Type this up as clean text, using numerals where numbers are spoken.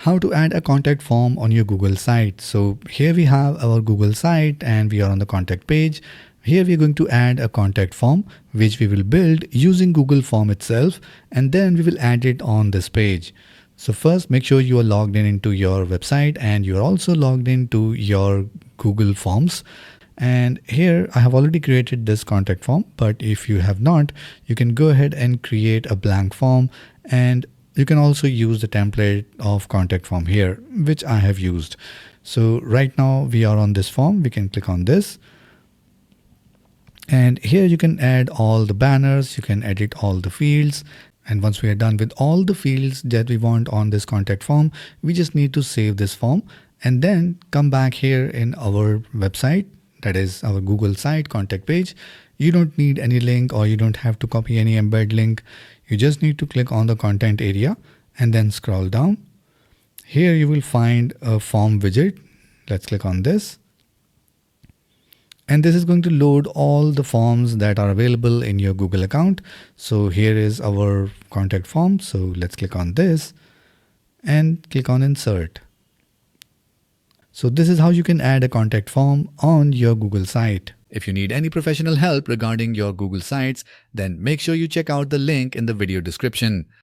how to add a contact form on your Google site. So here we have our Google site and we are on the contact page. Here we are going to add a contact form which we will build using Google Form itself, and then we will add it on this page. So first make sure you are logged in into your website and you are also logged into your Google Forms. And here I have already created this contact form, but if you have not, you can go ahead and create a blank form, and you can also use the template of contact form here, which I have used. So right now we are on this form. We can click on this. And here you can add all the banners, you can edit all the fields. And once we are done with all the fields that we want on this contact form, we just need to save this form and then come back here in our website, that is our Google site contact page. You don't need any link, or you don't have to copy any embed link. You just need to click on the content area and then scroll down. Here you will find a form widget. Let's click on this. And this is going to load all the forms that are available in your Google account. So here is our contact form. So let's click on this and click on insert. So this is how you can add a contact form on your Google site. If you need any professional help regarding your Google sites, then make sure you check out the link in the video description.